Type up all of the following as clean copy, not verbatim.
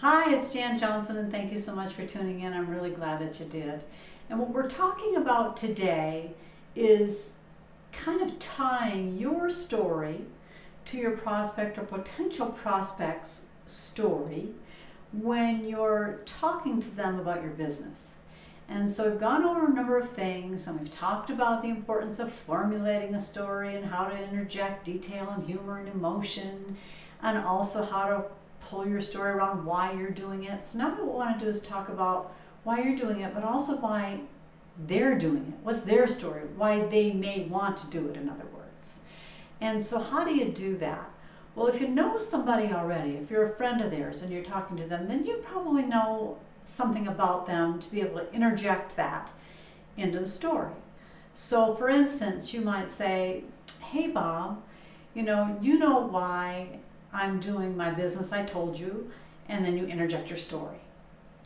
Hi, it's Jan Johnson, and thank you so much for tuning in. I'm really glad that you did. And what we're talking about today is kind of tying your story to your prospect or potential prospect's story when you're talking to them about your business. And so we've gone over a number of things, and we've talked about the importance of formulating a story and how to interject detail and humor and emotion, and also how to pull your story around why you're doing it. So now what we want to do is talk about why you're doing it, but also why they're doing it. What's their story? Why they may want to do it, in other words. And so how do you do that? Well, if you know somebody already, if you're a friend of theirs and you're talking to them, then you probably know something about them to be able to interject that into the story. So for instance, you might say, hey Bob, you know why I'm doing my business, I told you, and then you interject your story,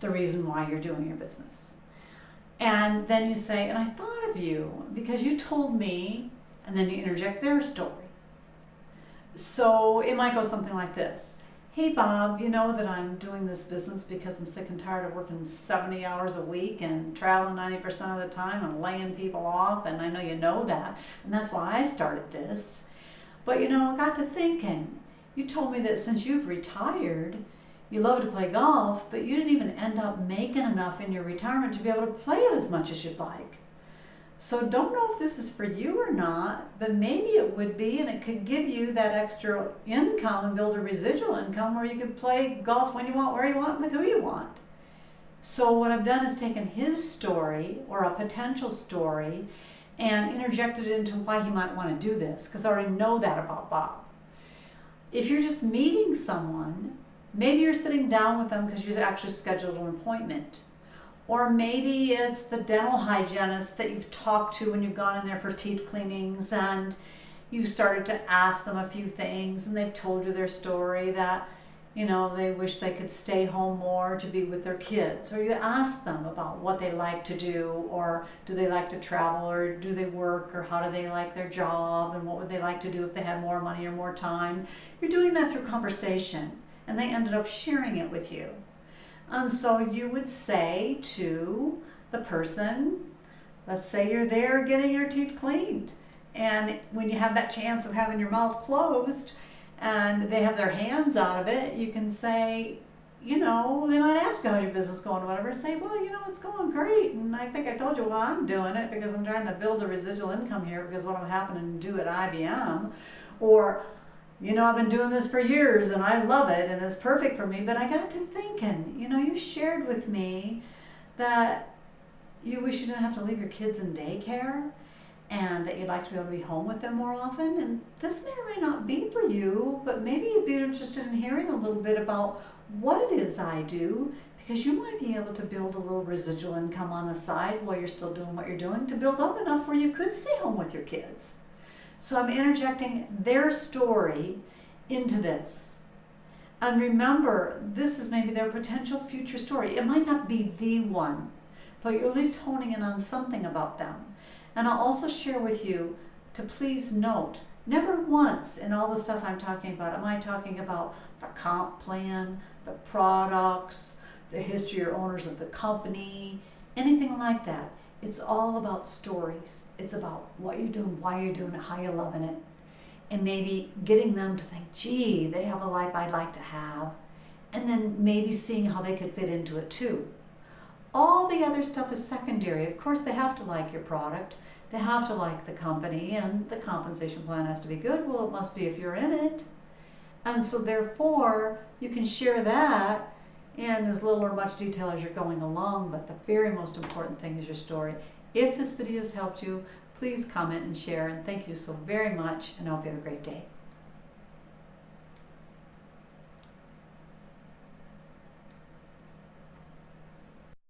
the reason why you're doing your business. And then you say, and I thought of you because you told me, and then you interject their story. So it might go something like this. Hey Bob, you know that I'm doing this business because I'm sick and tired of working 70 hours a week and traveling 90% of the time and laying people off, and I know you know that, and that's why I started this. But I got to thinking, you told me that since you've retired, you love to play golf, but you didn't even end up making enough in your retirement to be able to play it as much as you'd like. So don't know if this is for you or not, but maybe it would be, and it could give you that extra income and build a residual income where you could play golf when you want, where you want, with who you want. So what I've done is taken his story, or a potential story, and interjected it into why he might want to do this, because I already know that about Bob. If you're just meeting someone, maybe you're sitting down with them because you actually scheduled an appointment. Or maybe it's the dental hygienist that you've talked to when you've gone in there for teeth cleanings, and you started to ask them a few things, and they've told you their story that they wish they could stay home more to be with their kids. Or you ask them about what they like to do, or do they like to travel, or do they work, or how do they like their job, and what would they like to do if they had more money or more time. You're doing that through conversation, and they ended up sharing it with you. And so you would say to the person, let's say you're there getting your teeth cleaned, and when you have that chance of having your mouth closed and they have their hands out of it, you can say, they might ask you how's your business going, or whatever. Say, well, it's going great, and I think I told you why I'm doing it, because I'm trying to build a residual income here because what I'm happening to do at IBM. Or, I've been doing this for years and I love it and it's perfect for me, but I got to thinking, you shared with me that you wish you didn't have to leave your kids in daycare, and that you'd like to be able to be home with them more often. And this may or may not be for you, but maybe you'd be interested in hearing a little bit about what it is I do, because you might be able to build a little residual income on the side while you're still doing what you're doing, to build up enough where you could stay home with your kids. So I'm interjecting their story into this. And remember, this is maybe their potential future story. It might not be the one, but you're at least honing in on something about them. And I'll also share with you to please note, never once in all the stuff I'm talking about am I talking about the comp plan, the products, the history or owners of the company, anything like that. It's all about stories. It's about what you're doing, why you're doing it, how you're loving it, and maybe getting them to think, gee, they have a life I'd like to have, and then maybe seeing how they could fit into it too. All the other stuff is secondary. Of course, they have to like your product. They have to like the company, and the compensation plan has to be good. Well, it must be if you're in it. And so therefore, you can share that in as little or much detail as you're going along, but the very most important thing is your story. If this video has helped you, please comment and share, and thank you so very much, and I hope you have a great day.